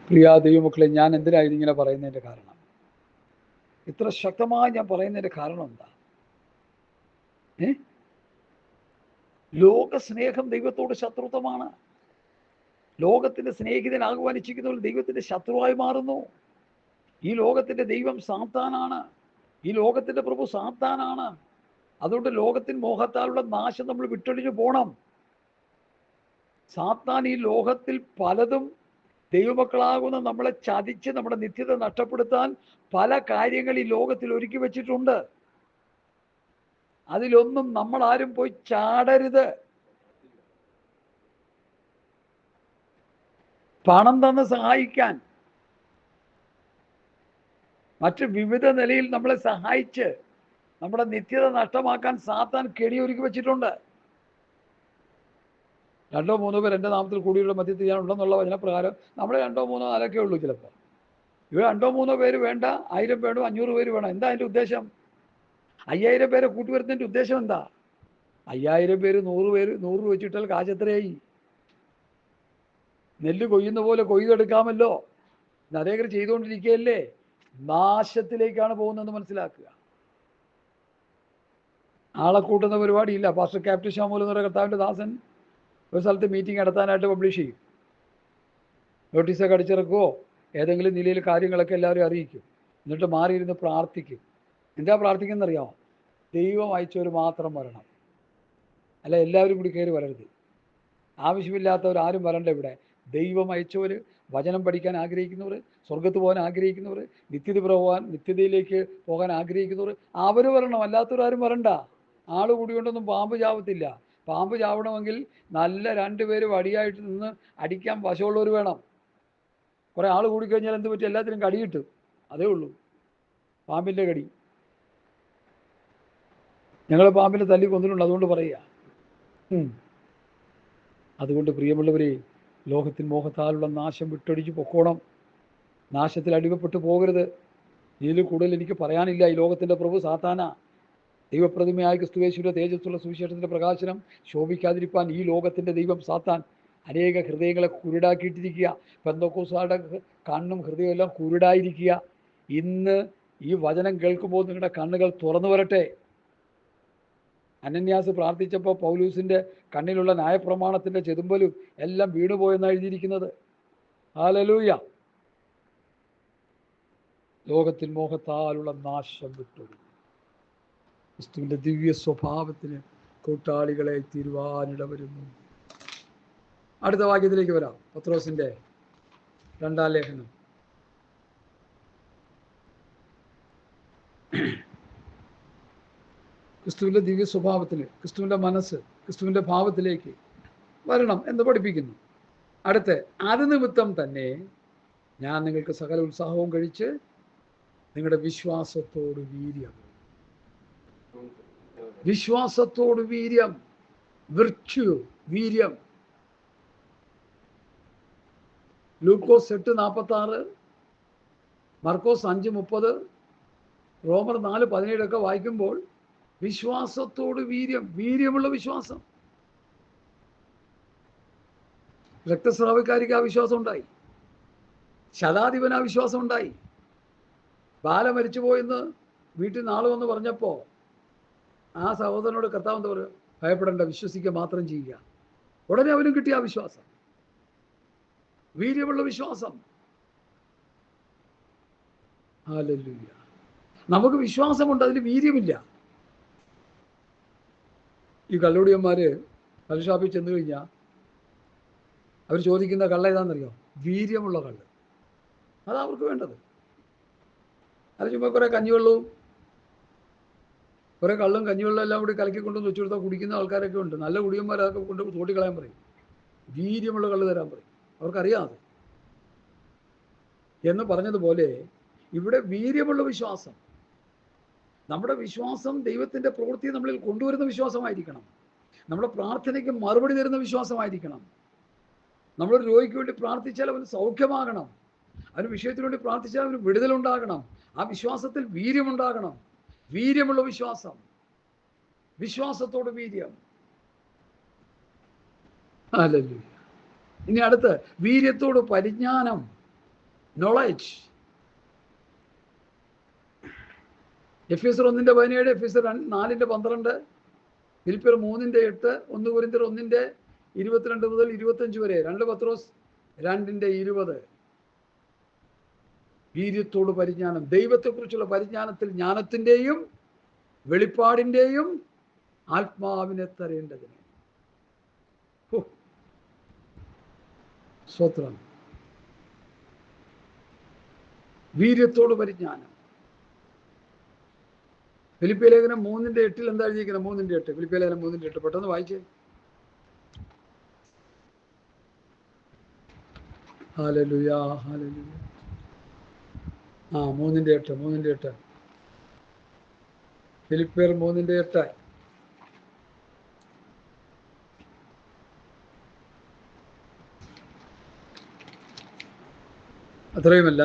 പ്രിയ ദൈവമക്കളെ, ഞാൻ എന്തിനാണ് ഇങ്ങനെ പറയുന്നതിൻ്റെ കാരണം, ഇത്ര ശക്തമായി ഞാൻ പറയുന്നതിൻ്റെ കാരണം എന്താ? ലോക സ്നേഹം ദൈവത്തോട് ശത്രുത്വമാണ്. ലോകത്തിന്റെ സ്നേഹിതനാകുവാൻ ഇച്ഛിക്കുന്നവർ ദൈവത്തിന്റെ ശത്രുവായി മാറുന്നു. ഈ ലോകത്തിന്റെ ദൈവം സാത്താനാണ്. ഈ ലോകത്തിന്റെ പ്രഭു സാത്താനാണ്. അതുകൊണ്ട് ലോകത്തിൻ മോഹത്താലുള്ള നാശം നമ്മൾ വിട്ടൊഴിഞ്ഞു പോകണം. സാത്താൻ ഈ ലോകത്തിൽ പലതും ദൈവമക്കളാകുന്ന നമ്മളെ ചതിച്ച് നമ്മുടെ നിത്യത നഷ്ടപ്പെടുത്താൻ പല കാര്യങ്ങൾ ഈ ലോകത്തിൽ ഒരുക്കി വെച്ചിട്ടുണ്ട്. അതിലൊന്നും നമ്മൾ ആരും പോയി ചാടരുത്. പണം തന്ന് സഹായിക്കാൻ, മറ്റ് വിവിധ നിലയിൽ നമ്മളെ സഹായിച്ച് നമ്മുടെ നിത്യത നഷ്ടമാക്കാൻ സാത്താൻ കെണിയൊരുക്കി വെച്ചിട്ടുണ്ട്. 2 3 പേർ എൻ്റെ നാമത്തിൽ കൂടിയുള്ള മധ്യത്തിൽ ഞാൻ ഉണ്ടെന്നുള്ള വചനപ്രകാരം നമ്മൾ 2 3 4 ഉള്ളൂ. ചിലപ്പോൾ ഇവിടെ 2 3 പേര് വേണ്ട, 1000 വേണം, 500 പേര് വേണം. എന്താ അതിൻ്റെ ഉദ്ദേശം? 5000 പേരെ കൂട്ടിവരുന്നതിൻ്റെ ഉദ്ദേശം എന്താ? 5000 പേര് 100 വെച്ചിട്ടാൽ കാശ് എത്രയായി? നെല്ല് കൊയ്യുന്ന പോലെ കൊയ്തെടുക്കാമല്ലോ. നരേകർ ചെയ്തുകൊണ്ടിരിക്കുകയല്ലേ. നാശത്തിലേക്കാണ് പോകുന്നതെന്ന് മനസ്സിലാക്കുക. ആളെ കൂട്ടുന്ന പരിപാടിയില്ല. പാസ്റ്റർ ക്യാപ്റ്റൻ ഷാമൂൽ എന്ന് പറയുന്ന കർത്താവിൻ്റെ ദാസൻ ഒരു സ്ഥലത്ത് മീറ്റിംഗ് നടത്താനായിട്ട് പബ്ലിഷ് ചെയ്യും. നോട്ടീസൊക്കെ അടിച്ചിറക്കുമോ, ഏതെങ്കിലും നിലയിൽ കാര്യങ്ങളൊക്കെ എല്ലാവരും അറിയിക്കും. എന്നിട്ട് മാറിയിരുന്ന് പ്രാർത്ഥിക്കും. എന്താ പ്രാർത്ഥിക്കുന്നറിയാമോ? ദൈവം അയച്ചവർ മാത്രം വരണം, അല്ല എല്ലാവരും കൂടി കയറി വരരുത്. ആവശ്യമില്ലാത്തവർ ആരും വരണ്ട. ഇവിടെ ദൈവം അയച്ചവർ, വചനം പഠിക്കാൻ ആഗ്രഹിക്കുന്നവർ, സ്വർഗത്ത് പോകാൻ ആഗ്രഹിക്കുന്നവർ, നിത്യതയിലേക്ക് പോകാൻ ആഗ്രഹിക്കുന്നവർ, അവർ വരണം. അല്ലാത്തവരാരും വരണ്ട. ആൾ കൂടിക്കൊണ്ടൊന്നും പാമ്പ് ചാവത്തില്ല. പാമ്പ് ചാവണമെങ്കിൽ നല്ല 2 പേര് വടിയായിട്ട് നിന്ന് അടിക്കാൻ വശമുള്ളവർ വേണം. കുറേ ആൾ കൂടിക്കഴിഞ്ഞാൽ എന്ത് പറ്റും? എല്ലാത്തിനും കടി കിട്ടും. അതേ ഉള്ളൂ, പാമ്പിൻ്റെ കടി. ഞങ്ങൾ പാമ്പിനെ തല്ലി കൊന്നിട്ടുണ്ട്, അതുകൊണ്ട് പറയുക. അതുകൊണ്ട് പ്രിയമുള്ളവരെ, ലോകത്തിൻ മോഹത്താലുള്ള നാശം വിട്ടൊഴിച്ച് പൊക്കോണം. നാശത്തിൽ അടിമപ്പെട്ടു പോകരുത്. ഇതിൽ കൂടുതൽ എനിക്ക് പറയാനില്ല. ഈ ലോകത്തിൻ്റെ പ്രഭു സാത്താനാ. ദൈവപ്രതിമയായ ക്രിസ്തുയേശുവിന്റെ തേജസ്സുള്ള സുവിശേഷത്തിന്റെ പ്രകാശനം ശോഭിക്കാതിരിക്കാൻ ഈ ലോകത്തിന്റെ ദൈവം സാത്താൻ അനേക ഹൃദയങ്ങളെ കുരുടാക്കിയിട്ടിരിക്കുക. പെന്തക്കോസ്തുകാരുടെ കണ്ണും ഹൃദയവും എല്ലാം കുരുടായിരിക്കുക. ഇന്ന് ഈ വചനം കേൾക്കുമ്പോൾ നിങ്ങളുടെ കണ്ണുകൾ തുറന്നു വരട്ടെ. അനന്യാസ് പ്രാർത്ഥിച്ചപ്പോൾ പൗലൂസിന്റെ കണ്ണിലുള്ള ന്യായപ്രമാണത്തിന്റെ ചെതുമ്പലും എല്ലാം വീണുപോയെന്നാണ് എഴുതിയിരിക്കുന്നത്. ഹല്ലേലൂയ. ലോകത്തിൽ മോഹത്താലുള്ള നാശം വിട്ടൊഴിഞ്ഞു ക്രിസ്തുവിന്റെ ദിവ്യ സ്വഭാവത്തിന് കൂട്ടാളികളെ തീരുവാനിട വരുന്നു. അടുത്ത വാക്യത്തിലേക്ക് വരാം. പത്രോസിന്റെ 2-ാം ലേഖനം. ക്രിസ്തുവിന്റെ ദിവ്യ സ്വഭാവത്തിന്, ക്രിസ്തുവിന്റെ മനസ്സ്, ക്രിസ്തുവിന്റെ ഭാവത്തിലേക്ക് വരണം എന്ന് പഠിപ്പിക്കുന്നു. അടുത്ത്, അത് നിമിത്തം തന്നെ ഞാൻ നിങ്ങൾക്ക് സകല ഉത്സാഹവും കഴിച്ച് നിങ്ങളുടെ വിശ്വാസത്തോട് വീര്യം, വിർച്യു, വീര്യം. ലൂക്കോസ് 8:46, മർക്കോസ് 5:30, റോമർ 4:17 ഒക്കെ വായിക്കുമ്പോൾ വിശ്വാസത്തോട് വീര്യം, വീര്യമുള്ള വിശ്വാസം. രക്തസ്രാവക്കാരിക്ക് ആ വിശ്വാസം ഉണ്ടായി. ശതാധിപന് ആ വിശ്വാസം ഉണ്ടായി. ബാല മരിച്ചുപോയെന്ന് വീട്ടിൽ നാളെ വന്ന് പറഞ്ഞപ്പോൾ ആ സഹോദരനോട് കർത്താവ് എന്താ പറയുക? ഭയപ്പെടേണ്ട, വിശ്വസിക്കുക മാത്രം ചെയ്യുക. ഉടനെ അവനും കിട്ടിയ ആ വിശ്വാസം, വീര്യമുള്ള വിശ്വാസം. ഹല്ലേലൂയ. നമുക്ക് വിശ്വാസമുണ്ട്, അതിന് വീര്യമില്ല. ഈ കള്ളുടിയന്മാര് കള്ളുഷാപ്പിൽ ചെന്ന് കഴിഞ്ഞാൽ അവർ ചോദിക്കുന്ന കള്ള ഏതാണെന്നറിയോ? വീര്യമുള്ള കള്ള്. അതാ അവർക്ക് വേണ്ടത്. അത് ചുമ്മാ കുറെ കഞ്ഞിവെള്ളവും കുറെ കള്ളും കഞ്ഞിവെള്ളം എല്ലാം കൂടി കലക്കിക്കൊണ്ടുവന്ന് വെച്ചു കൊടുത്താൽ കുടിക്കുന്ന ആൾക്കാരൊക്കെ ഉണ്ട്. നല്ല കുടിയന്മാർ അതൊക്കെ കൊണ്ട് തോട്ടിക്കളയാൻ പറയും. വീര്യമുള്ള കള്ള് തരാൻ പറയും. അവർക്കറിയാം അത്. എന്ന് പറഞ്ഞതുപോലെ ഇവിടെ വീര്യമുള്ള വിശ്വാസം. നമ്മുടെ വിശ്വാസം ദൈവത്തിന്റെ പ്രവൃത്തിയെ നമ്മളിൽ കൊണ്ടുവരുന്ന വിശ്വാസമായിരിക്കണം. നമ്മുടെ പ്രാർത്ഥനയ്ക്ക് മറുപടി തരുന്ന വിശ്വാസമായിരിക്കണം. നമ്മളൊരു രോഗിക്ക് വേണ്ടി പ്രാർത്ഥിച്ചാൽ അവന് സൗഖ്യമാകണം. അവന് വിഷയത്തിന് വേണ്ടി പ്രാർത്ഥിച്ചാൽ അവന് വിടുതലുണ്ടാകണം. ആ വിശ്വാസത്തിൽ വീര്യമുണ്ടാകണം. വീര്യമുള്ള വിശ്വാസം, വിശ്വാസത്തോട് വീര്യം. ഹല്ലേലൂയ. ഇനി അടുത്ത്, വീര്യത്തോട് പരിജ്ഞാനം. നോളജ്. എഫെസ്യർ 1:17, എഫെസ്യർ 4:12, ഫിലിപ്പിയർ 3:8, 1 കൊരിന്ത്യർ 1:22 മുതൽ 25 വരെ, 2 പത്രോസ് 2:20. വീര്യത്തോട് പരിജ്ഞാനം, ദൈവത്തെക്കുറിച്ചുള്ള പരിജ്ഞാനത്തിൽ ജ്ഞാനത്തിൻ്റെയും വെളിപ്പാടിൻ്റെയും ആത്മാവിനെ തരേണ്ടതിന്. സ്തോത്രം. വീര്യത്തോട് പരിജ്ഞാനം. ഫിലിപ്പിയ ലേഖനം 3:8 എന്താ എഴുതിയിരിക്കുന്നത്? 3:8, ഫിലിപ്പിയ ലേഖനം 3:8 പെട്ടെന്ന് വായിച്ചേ. Hallelujah, hallelujah. 3:8 ഫിലിപ്പിയർ 3:8. അത്രയുമല്ല,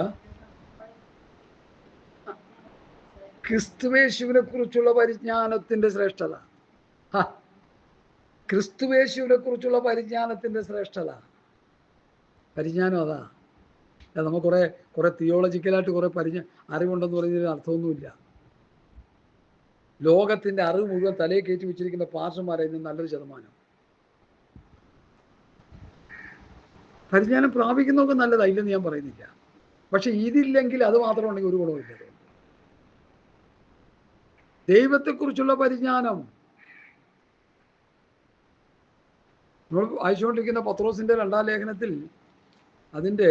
ക്രിസ്തുവേശുവിനെ കുറിച്ചുള്ള പരിജ്ഞാനത്തിന്റെ ശ്രേഷ്ഠത. ക്രിസ്തുവേശുവിനെ കുറിച്ചുള്ള പരിജ്ഞാനത്തിന്റെ ശ്രേഷ്ഠത. പരിജ്ഞാനം അതാ. നമുക്ക് കുറെ തിയോളജിക്കലായിട്ട് കുറെ അറിവുണ്ടെന്ന് പറയുന്നതിന് അർത്ഥമൊന്നുമില്ല. ലോകത്തിന്റെ അറിവ് മുഴുവൻ തലയെ കയറ്റി വെച്ചിരിക്കുന്ന പാർഷന്മാരായിരുന്നു നല്ലൊരു ശതമാനം. പരിജ്ഞാനം പ്രാപിക്കുന്നതൊക്കെ നല്ലതാ, ഇല്ലെന്ന് ഞാൻ പറയുന്നില്ല. പക്ഷെ ഇതില്ലെങ്കിൽ അത് മാത്രം ഉണ്ടെങ്കിൽ ഒരു ഗുണമില്ല. ദൈവത്തെക്കുറിച്ചുള്ള പരിജ്ഞാനം. നമ്മൾ വായിച്ചുകൊണ്ടിരിക്കുന്ന പത്രോസിന്റെ 2-ാം ലേഖനത്തിൽ അതിൻ്റെ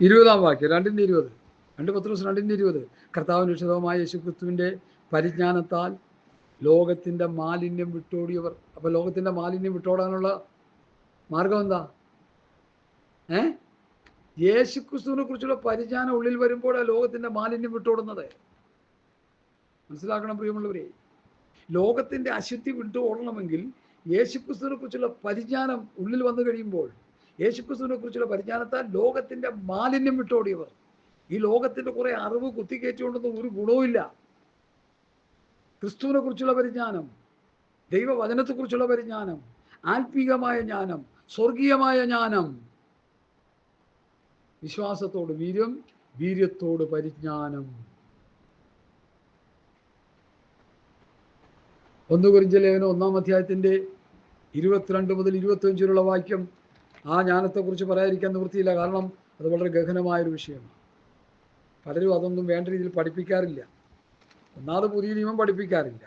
20-ാം വാക്യം, 2:20, 2 പത്രോസ് 2:20, കർത്താവിന്റെ രക്ഷിതാവായ യേശുക്രിസ്തുവിന്റെ പരിജ്ഞാനത്താൽ ലോകത്തിന്റെ മാലിന്യം വിട്ടോടിയവർ. അപ്പൊ ലോകത്തിന്റെ മാലിന്യം വിട്ടോടാനുള്ള മാർഗം എന്താ? യേശുക്രിസ്തുവിനെ കുറിച്ചുള്ള പരിജ്ഞാനം ഉള്ളിൽ വരുമ്പോഴാണ് ലോകത്തിന്റെ മാലിന്യം വിട്ടോടുന്നത്. മനസ്സിലാക്കണം പ്രിയമുള്ളവരെ. ലോകത്തിന്റെ അശുദ്ധി വിട്ടു ഓടണമെങ്കിൽ യേശുക്രിസ്തുവിനെ കുറിച്ചുള്ള പരിജ്ഞാനം ഉള്ളിൽ വന്നു കഴിയുമ്പോൾ, യേശുക്രിസ്തുവിനെ കുറിച്ചുള്ള പരിജ്ഞാനത്താൽ ലോകത്തിന്റെ മാലിന്യം വിട്ടോടിയവർ. ഈ ലോകത്തിന്റെ കുറെ അറിവ് കുത്തിക്കയറ്റുകൊണ്ടൊന്നും ഒരു ഗുണവുമില്ല. ക്രിസ്തുവിനെ കുറിച്ചുള്ള പരിജ്ഞാനം, ദൈവവചനത്തെക്കുറിച്ചുള്ള പരിജ്ഞാനം, ആത്മീകമായ ജ്ഞാനം, സ്വർഗീയമായ ജ്ഞാനം, വിശ്വാസത്തോട് വീര്യം, വീര്യത്തോട് പരിജ്ഞാനം. 1 കൊരിന്ത്യർ ലേഖനം 1-ാം അധ്യായത്തിന്റെ 22 മുതൽ 25 വരെയുള്ള വാക്യം ആ ജ്ഞാനത്തെക്കുറിച്ച് പറയാതിരിക്കാൻ നിവൃത്തിയില്ല. കാരണം അത് വളരെ ഗഹനമായൊരു വിഷയമാണ്. പലരും അതൊന്നും വേണ്ട രീതിയിൽ പഠിപ്പിക്കാറില്ല. ഒന്നാമത് പുതിയ നിയമം പഠിപ്പിക്കാറില്ല.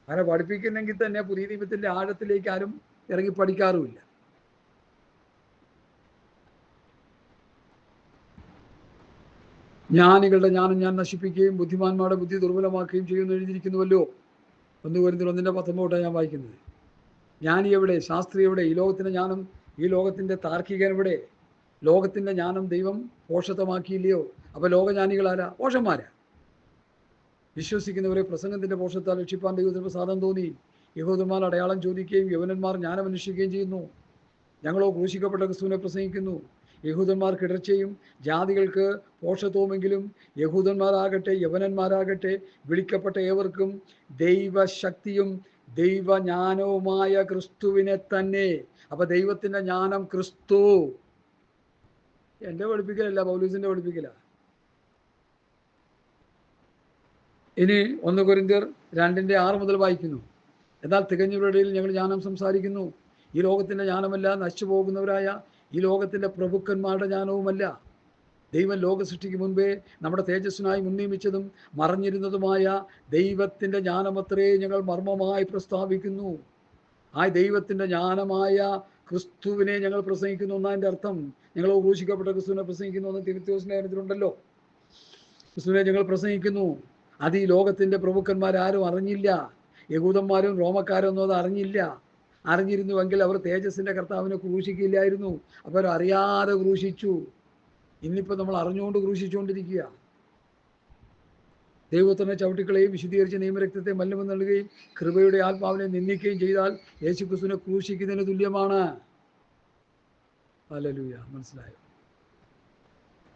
അങ്ങനെ പഠിപ്പിക്കുന്നെങ്കിൽ തന്നെ പുതിയ നിയമത്തിന്റെ ആഴത്തിലേക്ക് ആരും ഇറങ്ങി പഠിക്കാറുമില്ല. ജ്ഞാനികളുടെ ജ്ഞാനം ഞാൻ നശിപ്പിക്കുകയും ബുദ്ധിമാന്മാരുടെ ബുദ്ധി ദുർബലമാക്കുകയും ചെയ്യുമെന്ന് എഴുതിയിരിക്കുന്നുവല്ലോ. 1 കൊരിന്ത്യർ 1:19 ഞാൻ വായിക്കുന്നത്. ജ്ഞാനി എവിടെ? ശാസ്ത്രി എവിടെ? ഈ ലോകത്തിന്റെ ജ്ഞാനം, ഈ ലോകത്തിന്റെ താർക്കികൻ എവിടെ? ലോകത്തിന്റെ ജ്ഞാനം ദൈവം പോഷത്വമാക്കിയില്ലയോ? അപ്പൊ ലോകജ്ഞാനികളാരാ? പോഷന്മാരാ. വിശ്വസിക്കുന്നവരെ പ്രസംഗത്തിന്റെ പോഷത്താൽ രക്ഷിപ്പാൻ ദൈവത്തിന് പ്രസാദം തോന്നി. യഹൂദന്മാർ അടയാളം ചോദിക്കുകയും യവനന്മാർ ജ്ഞാനം അന്വേഷിക്കുകയും ചെയ്യുന്നു. ഞങ്ങളോ ക്രൂശിക്കപ്പെട്ട ക്രിസ്തുവിനെ പ്രസംഗിക്കുന്നു. യഹൂദന്മാർക്ക് ഇടർച്ചയും ജാതികൾക്ക് പോഷത്വമെങ്കിലും യഹൂദന്മാരാകട്ടെ യവനന്മാരാകട്ടെ വിളിക്കപ്പെട്ട ഏവർക്കും ദൈവശക്തിയും ദൈവജ്ഞാനവുമായ ക്രിസ്തുവിനെ തന്നെ. അപ്പൊ ദൈവത്തിന്റെ ജ്ഞാനം ക്രിസ്തു. എൻ്റെ പഠിപ്പിക്കലല്ല, പൗലൂസിന്റെ പഠിപ്പിക്കല. ഇനി 1 കൊരിന്ത്യർ 2:6 മുതൽ വായിക്കുന്നു. എന്നാൽ തികഞ്ഞവരുടെ ഇടയിൽ ഞങ്ങൾ ജ്ഞാനം സംസാരിക്കുന്നു. ഈ ലോകത്തിന്റെ ജ്ഞാനമല്ല, നശിച്ചു പോകുന്നവരായ ഈ ലോകത്തിന്റെ പ്രഭുക്കന്മാരുടെ ജ്ഞാനവുമല്ല. ദൈവം ലോക സൃഷ്ടിക്ക് മുൻപേ നമ്മുടെ തേജസ്സിനായി മുൻനിയമിച്ചതും മറഞ്ഞിരുന്നതുമായ ദൈവത്തിന്റെ ജ്ഞാനമത്രേ ഞങ്ങൾ മർമ്മമായി പ്രസ്താവിക്കുന്നു. ആ ദൈവത്തിന്റെ ജ്ഞാനമായ ക്രിസ്തുവിനെ ഞങ്ങൾ പ്രസംഗിക്കുന്നു എന്നതിൻ്റെ അർത്ഥം. ഞങ്ങൾ ക്രൂശിക്കപ്പെട്ട ക്രിസ്തുവിനെ പ്രസംഗിക്കുന്നു എന്ന് തിമോഥെയോസിന്റെ ലേഖനത്തിലുണ്ടല്ലോ. ക്രിസ്തുവിനെ ഞങ്ങൾ പ്രസംഗിക്കുന്നു. അത് ഈ ലോകത്തിന്റെ പ്രഭുക്കന്മാരാരും അറിഞ്ഞില്ല. യഹൂദന്മാരും റോമക്കാരും ഒന്നും അത് അറിഞ്ഞില്ല. അറിഞ്ഞിരുന്നുവെങ്കിൽ അവർ തേജസ്സിന്റെ കർത്താവിനെ ക്രൂശിക്കില്ലായിരുന്നു. അപ്പോൾ അവർ അറിയാതെ ക്രൂശിച്ചു. ഇന്നിപ്പോൾ നമ്മൾ അറിഞ്ഞുകൊണ്ട് ക്രൂശിച്ചുകൊണ്ടിരിക്കുക. ദൈവത്തിനെ ചവിട്ടിക്കളയും വിശുദ്ധീകരിച്ച നിയമരക്തത്തെ മലിനം നൽകുകയും കൃപയുടെ ആത്മാവിനെ നിന്ദിക്കുകയും ചെയ്താൽ യേശുക്രിസ്തുവിനെ ക്രൂശിക്കുന്നതിന് തുല്യമാണ്. ഹല്ലേലൂയ. മനസ്സിലായോ?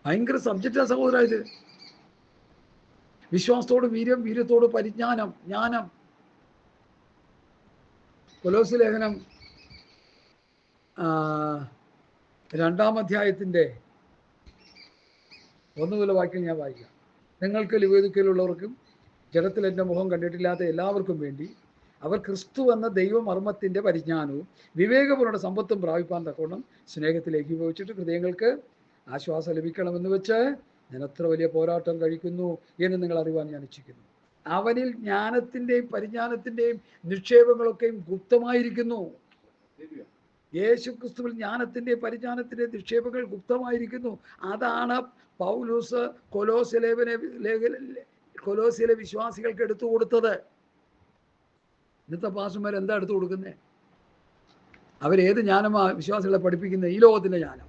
ഭയങ്കര സബ്ജക്റ്റാ സഹോദരാ ഇത്. വിശ്വാസത്തോട് വീര്യം, വീര്യത്തോട് പരിജ്ഞാനം, ജ്ഞാനം. കൊലോസ്യ ലേഖനം 2-ാം അധ്യായത്തിൻ്റെ 1 മുതൽ വാക്യം ഞാൻ വായിക്കാം. നിങ്ങൾക്ക് ലവോദിക്കയിലുള്ളവർക്കും ജഡത്തിൽ എൻ്റെ മുഖം കണ്ടിട്ടില്ലാത്ത എല്ലാവർക്കും വേണ്ടി അവർ ക്രിസ്തു എന്ന ദൈവമർമ്മത്തിൻ്റെ പരിജ്ഞാനവും വിവേകപൂർണ്ണ സമ്പത്തും പ്രാപിപ്പാൻ തക്കവണ്ണം സ്നേഹത്തിലേക്ക് ഉപയോഗിച്ചിട്ട് ഹൃദയങ്ങൾക്ക് ആശ്വാസം ലഭിക്കണമെന്ന് വെച്ച് ഞാൻ അത്ര വലിയ പോരാട്ടം കഴിക്കുന്നു എന്ന് നിങ്ങൾ അറിവാൻ ഞാൻ ഇച്ഛിക്കുന്നു. അവനിൽ ജ്ഞാനത്തിൻ്റെയും പരിജ്ഞാനത്തിൻ്റെയും നിക്ഷേപങ്ങളൊക്കെയും ഗുപ്തമായിരിക്കുന്നു. യേശു ക്രിസ്തുവിൽ ജ്ഞാനത്തിൻ്റെയും പരിജ്ഞാനത്തിൻ്റെയും നിക്ഷേപങ്ങൾ ഗുപ്തമായിരിക്കുന്നു. അതാണ് പൗലൂസ് കൊലോസ്യയിലെ വിശ്വാസികൾക്ക് എടുത്തു കൊടുത്തത്. ഇന്നത്തെ പാസ്റ്റർമാർ എന്താ എടുത്തു കൊടുക്കുന്നത്? അവരേത് ജ്ഞാനമാണ് വിശ്വാസികളെ പഠിപ്പിക്കുന്നത്? ഈ ലോകത്തിൻ്റെ ജ്ഞാനം.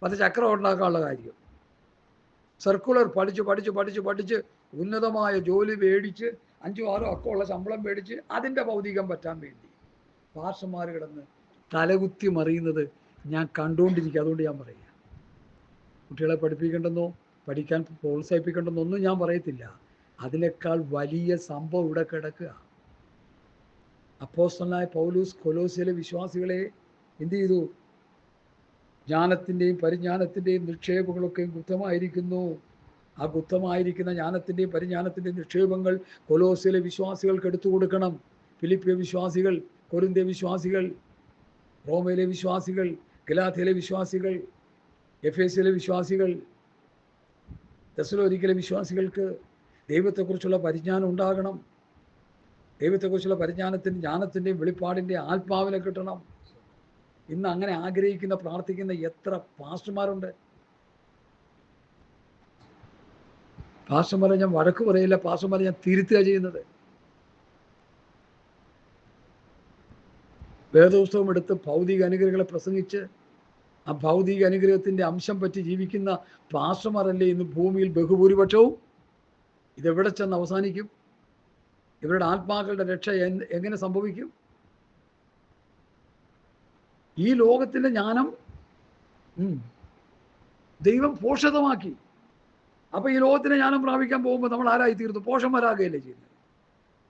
അത് ചക്രം ഉണ്ടാക്കാനുള്ള കാര്യം. സർക്കുലർ പഠിച്ച് ഉന്നതമായ ജോലി മേടിച്ച് 5-6 അക്കമുള്ള ശമ്പളം മേടിച്ച് അതിൻ്റെ ഭൗതികം പറ്റാൻ വേണ്ടി പാസ്റ്റർമാർ കിടന്ന് തലകുത്തി മറിയുന്നത് ഞാൻ കണ്ടുകൊണ്ടിരിക്കുക. അതുകൊണ്ട് ഞാൻ പറയുക, കുട്ടികളെ പഠിപ്പിക്കേണ്ടെന്നോ പഠിക്കാൻ പ്രോത്സാഹിപ്പിക്കേണ്ടെന്നോ ഒന്നും ഞാൻ പറയത്തില്ല. അതിനേക്കാൾ വലിയ സംഭവം ഇവിടെ കിടക്കുക. അപ്പോസ്തലനായ പൗലൂസ് കൊലോസ്യയിലെ വിശ്വാസികളെ എന്ത് ചെയ്തു? ജ്ഞാനത്തിൻ്റെയും പരിജ്ഞാനത്തിൻ്റെയും നിക്ഷേപങ്ങളൊക്കെയും ഗുപ്തമായിരിക്കുന്നു. ആ ഗുപ്തമായിരിക്കുന്ന ജ്ഞാനത്തിൻ്റെയും പരിജ്ഞാനത്തിൻ്റെയും നിക്ഷേപങ്ങൾ കൊലോസ്യയിലെ വിശ്വാസികൾക്ക് എടുത്തു കൊടുക്കണം. ഫിലിപ്പിയ വിശ്വാസികൾ, കൊരിന്ത്യ വിശ്വാസികൾ, റോമയിലെ വിശ്വാസികൾ, ഗലാത്യയിലെ വിശ്വാസികൾ, എഫേസ്യയിലെ വിശ്വാസികൾ, തെസ്സലോനിക്കയിലെ വിശ്വാസികൾക്ക് ദൈവത്തെക്കുറിച്ചുള്ള പരിജ്ഞാനം ഉണ്ടാകണം. ദൈവത്തെക്കുറിച്ചുള്ള പരിജ്ഞാനത്തിൻ്റെ ജ്ഞാനത്തിൻ്റെയും വെളിപ്പാടിൻ്റെയും ആത്മാവിനെ കിട്ടണം. ഇന്ന് അങ്ങനെ ആഗ്രഹിക്കുന്ന പ്രാർത്ഥിക്കുന്ന എത്ര പാസ്റ്റർമാരുണ്ട്? പാസ്റ്റർമാരെ ഞാൻ വഴക്ക് പറയില്ല, പാസ്റ്റർമാരെ ഞാൻ തിരുത്തുക ചെയ്യുന്നത്. വേദപുസ്തകം എടുത്ത് ഭൗതിക അനുഗ്രഹങ്ങളെ പ്രസംഗിച്ച് ആ ഭൗതിക അനുഗ്രഹത്തിൻ്റെ അംശം പറ്റി ജീവിക്കുന്ന പാസ്റ്റർമാരല്ലേ ഇന്ന് ഭൂമിയിൽ ബഹുഭൂരിപക്ഷവും? ഇതെവിടെ ചെന്ന് അവസാനിക്കും? ഇവരുടെ ആത്മാക്കളുടെ രക്ഷ എങ്ങനെ സംഭവിക്കും? ഈ ലോകത്തിൻ്റെ ജ്ഞാനം ദൈവം പോഷകമാക്കി. അപ്പോൾ ഈ ലോകത്തിൻ്റെ ജ്ഞാനം പ്രാപിക്കാൻ പോകുമ്പോൾ നമ്മൾ ആരായി തീർന്നു? പോഷന്മാരാകുകയല്ലേ ചെയ്യുന്നത്.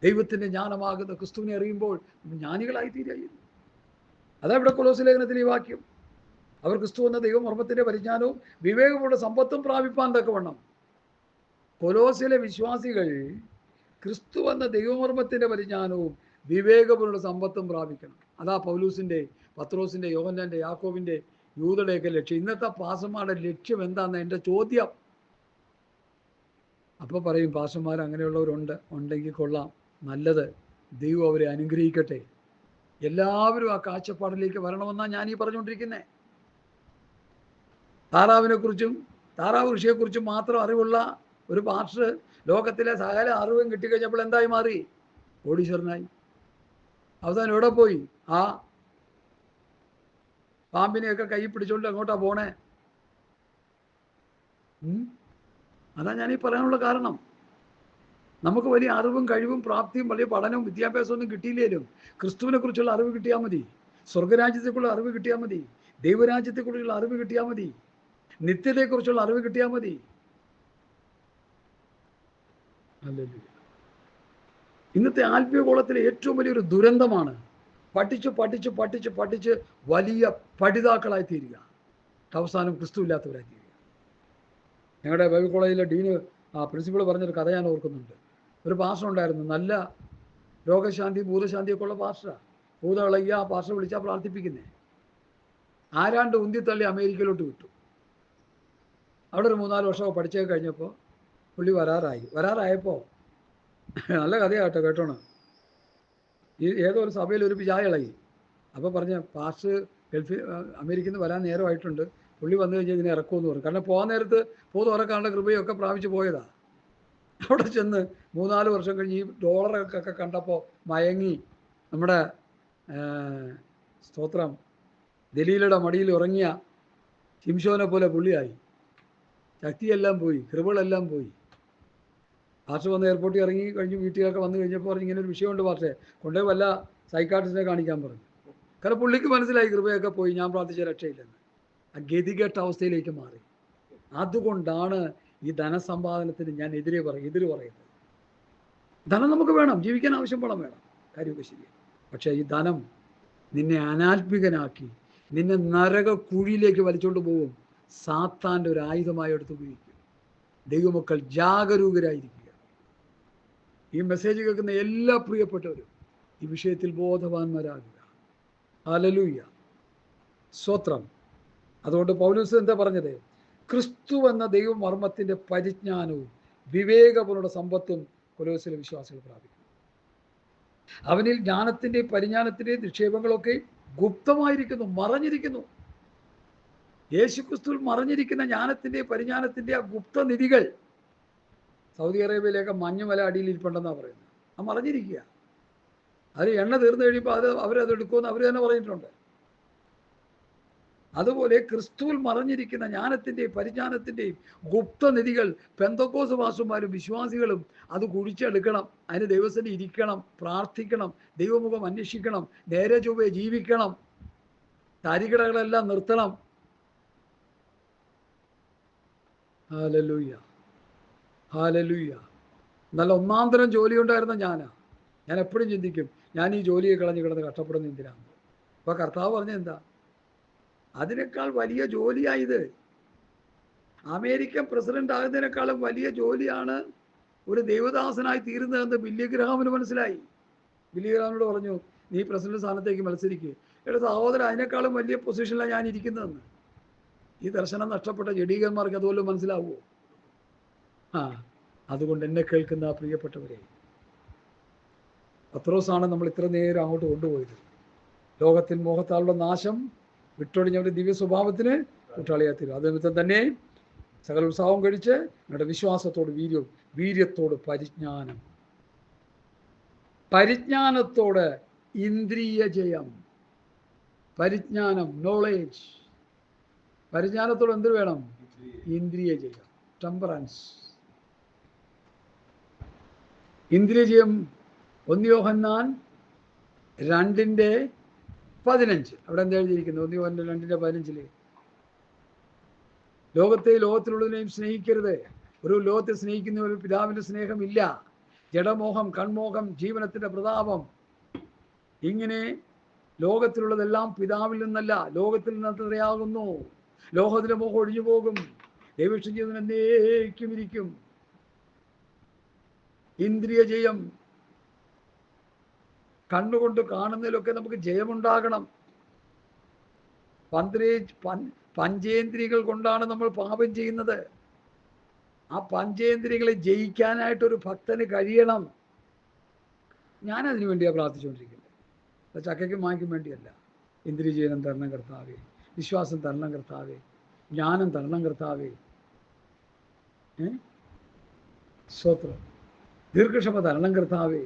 ദൈവത്തിൻ്റെ ജ്ഞാനമാകുന്ന ക്രിസ്തുവിനെ അറിയുമ്പോൾ ജ്ഞാനികളായി തീരുകയായിരുന്നു. അതാ ഇവിടെ കൊലോസ്യ ലേഖനത്തിൽ ഈ വാക്യം. അവർ ക്രിസ്തു എന്ന ദൈവമർമ്മത്തിൻ്റെ പരിജ്ഞാനവും വിവേകമുള്ള സമ്പത്തും പ്രാപിപ്പാൻ തക്കവണ്ണം. കൊലോസ്യയിലെ വിശ്വാസികൾ ക്രിസ്തു എന്ന ദൈവമർമ്മത്തിൻ്റെ പരിജ്ഞാനവും വിവേകമുള്ള സമ്പത്തും പ്രാപിക്കണം. അതാ പൗലൂസിൻ്റെ, പത്രോസിൻ്റെ, യോഹന്നാൻ്റെ, യാക്കോബിൻ്റെ, യൂദയുടെയൊക്കെ ലക്ഷ്യം. ഇന്നത്തെ പാസ്റ്റർമാരുടെ ലക്ഷ്യം എന്താണെന്ന് എൻ്റെ ചോദ്യം. അപ്പോൾ പറയും പാസ്റ്റർമാർ ഉണ്ടെങ്കിൽ കൊള്ളാം, നല്ലത്, ദൈവം അവരെ അനുഗ്രഹിക്കട്ടെ. എല്ലാവരും ആ കാഴ്ചപ്പാടിലേക്ക് വരണമെന്നാണ് ഞാൻ ഈ പറഞ്ഞുകൊണ്ടിരിക്കുന്നത്. താറാവിനെക്കുറിച്ചും താറാവ് കൃഷിയെക്കുറിച്ചും മാത്രം അറിവുള്ള ഒരു പാസ്റ്റർ ലോകത്തിലെ സകല അറിവും കിട്ടിക്കഴിഞ്ഞപ്പോൾ എന്തായി മാറി? കോടീശ്വരനായി. അവസാനം എവിടെ പോയി? ആ പാമ്പിനെയൊക്കെ കൈ പിടിച്ചുകൊണ്ട് എങ്ങോട്ടാ പോണേ? അതാ ഞാനീ പറയാനുള്ള കാരണം. നമുക്ക് വലിയ അറിവും കഴിവും പ്രാപ്തിയും വലിയ പഠനവും വിദ്യാഭ്യാസവും ഒന്നും കിട്ടിയില്ലേലും ക്രിസ്തുവിനെ കുറിച്ചുള്ള അറിവ് കിട്ടിയാൽ മതി. സ്വർഗരാജ്യത്തെക്കുറിച്ചുള്ള അറിവ് കിട്ടിയാൽ മതി. ദൈവരാജ്യത്തെക്കുറിച്ചുള്ള അറിവ് കിട്ടിയാൽ മതി. നിത്യതയെക്കുറിച്ചുള്ള അറിവ് കിട്ടിയാൽ മതി. ഇന്നത്തെ ആത്മീയഗോളത്തിലെ ഏറ്റവും വലിയൊരു ദുരന്തമാണ് പഠിച്ച് വലിയ പഠിതാക്കളായി തീരുക, അവസാനം ക്രിസ്തു ഇല്ലാത്തവരായി തീരുക. ഞങ്ങളുടെ ബൈബിൾ കോളേജിലെ ഡീന് പ്രിൻസിപ്പൾ പറഞ്ഞൊരു കഥ ഞാൻ ഓർക്കുന്നുണ്ട്. ഒരു പാസ്റ്റർ ഉണ്ടായിരുന്നു, നല്ല രോഗശാന്തി ഭൂതശാന്തിയൊക്കെ ഉള്ള പാസ്റ്ററാണ്. ഭൂതം ഇളകിയ ആ പാസ്റ്റർ വിളിച്ചാൽ പ്രാർത്ഥിപ്പിക്കുന്നേ. ആരാണ്ട് ഉന്തിത്തള്ളി അമേരിക്കയിലോട്ട് വിട്ടു. അവിടെ ഒരു 3-4 വർഷമൊക്കെ പഠിച്ചൊക്കെ കഴിഞ്ഞപ്പോൾ പുള്ളി വരാറായപ്പോൾ നല്ല കഥയാട്ടോ, കേട്ടോണം. ഏതോ ഒരു സഭയിൽ ഒരു ചായ ഇളകി. അപ്പോൾ പറഞ്ഞ പാസ്റ്റർ അമേരിക്കയിൽ നിന്ന് വരാൻ നേരമായിട്ടുണ്ട്, പുള്ളി വന്നു കഴിഞ്ഞാൽ ഇതിനെ ഇറക്കുമെന്ന് പറഞ്ഞു. കാരണം പോകാൻ നേരത്ത് തുറക്കാനുള്ള കൃപയൊക്കെ പ്രാപിച്ച് പോയതാ. അവിടെ ചെന്ന് 3-4 വർഷം കഴിഞ്ഞ് ഈ ഡോളറൊക്കെ കണ്ടപ്പോൾ മയങ്ങി നമ്മുടെ സ്തോത്രം ദലീലയുടെ മടിയിൽ ഉറങ്ങിയ ശിംശോനെ പോലെ പുള്ളിയായി. ശക്തിയെല്ലാം പോയി, കൃപകളെല്ലാം പോയി. പാസ്റ്റർ വന്ന് എയർപോർട്ടിൽ ഇറങ്ങി കഴിഞ്ഞ് വീട്ടിലൊക്കെ വന്നു കഴിഞ്ഞപ്പോൾ പറഞ്ഞു, ഇങ്ങനെ ഒരു വിഷയമുണ്ട് പാസ്റ്റേ, കൊണ്ടുപോയി വല്ല സൈക്കാട്രിസ്റ്റിനെ കാണിക്കാൻ പറഞ്ഞു. കാരണം പുള്ളിക്ക് മനസ്സിലായി കൃപയൊക്കെ പോയി, ഞാൻ പ്രാർത്ഥിച്ച രക്ഷയില്ലെന്ന്. ആ ഗതികെട്ട അവസ്ഥയിലേക്ക് മാറി. അതുകൊണ്ടാണ് ഈ ധനസമ്പാദനത്തിന് ഞാൻ എതിര് പറയുന്നത്. ധനം നമുക്ക് വേണം, ജീവിക്കാൻ ആവശ്യം പണം വേണം, കാര്യമൊക്കെ ശരിയാണ്. പക്ഷേ ഈ ധനം നിന്നെ അനാത്മികനാക്കി നിന്നെ നരക കുഴിയിലേക്ക് വലിച്ചോണ്ട് പോകും. സാത്താൻ്റെ ഒരു ആയുധമായി എടുത്ത് ഉപയോഗിക്കും. ദൈവമക്കൾ ജാഗരൂകരായിരിക്കുക. ഈ മെസ്സേജ് കേൾക്കുന്ന എല്ലാ പ്രിയപ്പെട്ടവരും ഈ വിഷയത്തിൽ ബോധവാന്മാരാകുക. ഹല്ലേലൂയ, സ്തോത്രം. അതുകൊണ്ട് പൗലോസ് എന്താ പറഞ്ഞത്? ക്രിസ്തു എന്ന ദൈവമർമ്മത്തിൻ്റെ പരിജ്ഞാനവും വിവേകപൂർണ്ണ സമ്പത്തും കൊലോസ്യയിലെ വിശ്വാസികൾ പ്രാപിക്കും. അവനിൽ ജ്ഞാനത്തിൻ്റെയും പരിജ്ഞാനത്തിൻ്റെയും നിക്ഷേപങ്ങളൊക്കെ ഗുപ്തമായിരിക്കുന്നു, മറഞ്ഞിരിക്കുന്നു. യേശുക്രിസ്തുവിൽ മറഞ്ഞിരിക്കുന്ന ജ്ഞാനത്തിൻ്റെയും പരിജ്ഞാനത്തിൻ്റെ ആ ഗുപ്തനിധികൾ സൗദി അറേബ്യയിലേക്ക് മഞ്ഞുമല അടിയിൽ ഇരിപ്പുണ്ടെന്നാണ് പറയുന്നത്. ആ മറഞ്ഞിരിക്കുക. അത് എണ്ണ തീർന്നു കഴിയുമ്പോൾ അവരത് എടുക്കുമെന്ന് അവർ തന്നെ പറഞ്ഞിട്ടുണ്ട്. അതുപോലെ ക്രിസ്തുവിൽ മറഞ്ഞിരിക്കുന്ന ജ്ഞാനത്തിൻ്റെയും പരിജ്ഞാനത്തിൻ്റെയും ഗുപ്തനിധികൾ പെന്തക്കോസ്ത് പാസ്റ്റർമാരും വിശ്വാസികളും അത് കുഴിച്ചെടുക്കണം. അതിന് ദൈവസന്നിധിയിൽ ഇരിക്കണം, പ്രാർത്ഥിക്കണം, ദൈവമുഖം അന്വേഷിക്കണം, നേരെ ചൊവ്വേ ജീവിക്കണം, തരികിടകളെല്ലാം നിർത്തണം. Hallelujah, hallelujah. നല്ല ഒന്നാന്തരം ജോലി ഉണ്ടായിരുന്ന ഞാൻ എപ്പോഴും ചിന്തിക്കും, ഞാൻ ഈ ജോലിയെ കളഞ്ഞ് കിടന്ന് കഷ്ടപ്പെടുന്ന എന്തിനാണ്? അപ്പോൾ കർത്താവ് പറഞ്ഞ എന്താ? അതിനേക്കാൾ വലിയ ജോലിയായത്. അമേരിക്കൻ പ്രസിഡന്റ് ആകുന്നതിനേക്കാളും വലിയ ജോലിയാണ് ഒരു ദൈവദാസനായി തീരുന്നതെന്ന് ബില്ലി ഗ്രഹാമിന് മനസ്സിലായി. ബില്ലി ഗ്രഹാമിനോട് പറഞ്ഞു, നീ പ്രസിഡന്റ് സ്ഥാനത്തേക്ക് മത്സരിക്കുക. എടാ സഹോദരൻ, അതിനേക്കാളും വലിയ പൊസിഷനിലാണ് ഞാൻ ഇരിക്കുന്നതെന്ന്. ഈ ദർശനം നഷ്ടപ്പെട്ട ജഡീകന്മാർക്ക് അതുപോലെ മനസ്സിലാവുമോ? അതുകൊണ്ട് എന്നെ കേൾക്കുന്ന പ്രിയപ്പെട്ടവരെ, പത്രോസാണ് നമ്മൾ ഇത്ര നേരം അങ്ങോട്ട് കൊണ്ടുപോയത്. ലോകത്തിൽ മോഹത്താലുള്ള നാശം വിട്ടൊഴിഞ്ഞവരുടെ ദിവ്യ സ്വഭാവത്തിന് കൂട്ടാളിയാത്തീരും. അത് നിമിത്തം തന്നെ സകല ഉത്സാഹം കഴിച്ച് നിങ്ങളുടെ വിശ്വാസത്തോട് വീര്യവും, വീര്യത്തോട് പരിജ്ഞാനം, പരിജ്ഞാനത്തോട് ഇന്ദ്രിയ ജയം. പരിജ്ഞാനം, നോളേജ്. പരിജ്ഞാനത്തോട് എന്ത് വേണം? ഇന്ദ്രിയ ജയം, ടെമ്പറൻസ്. ഇന്ദ്രിയ ജയം 1 യോഹന്നാൻ 2:15. അവിടെ എന്താ എഴുതിയിരിക്കുന്നത്? 1 യോഹന്നാൻ 2:15. ലോകത്തിലുള്ളതിനെയും സ്നേഹിക്കരുത്. ഒരു ലോകത്തെ സ്നേഹിക്കുന്ന ഒരു പിതാവിൻ്റെ സ്നേഹമില്ല. ജഡമോഹം, കൺമോഹം, ജീവനത്തിൻ്റെ പ്രതാപം, ഇങ്ങനെ ലോകത്തിലുള്ളതെല്ലാം പിതാവിൽ നിന്നല്ല, ലോകത്തിൽ നിന്നത്രയാകുന്നു. ലോകത്തിലെ മോഹം ഒഴിഞ്ഞു പോകും, ദൈവം ജീവൻ എന്നേക്കും ഇരിക്കും. ഇന്ദ്രിയ ജയം. കണ്ണുകൊണ്ട് കാണുന്നതിലൊക്കെ നമുക്ക് ജയമുണ്ടാകണം. പഞ്ചേന്ദ്രിയകൾ കൊണ്ടാണ് നമ്മൾ പാപം ചെയ്യുന്നത്. ആ പഞ്ചേന്ദ്രിയങ്ങളെ ജയിക്കാനായിട്ടൊരു ഭക്തന് കഴിയണം. ഞാനതിനു വേണ്ടിയാണ് പ്രാർത്ഥിച്ചുകൊണ്ടിരിക്കുന്നത്. ചക്കയ്ക്കും മായ്ക്കും വേണ്ടിയല്ല. ഇന്ദ്രിയ ജയനം തരണം കർത്താവേ, വിശ്വാസം തരണം കർത്താവേ, ജ്ഞാനം തരണം കർത്താവേ, സ്തോത്രം, ദീർഘക്ഷമ തരണം കർത്താവേ,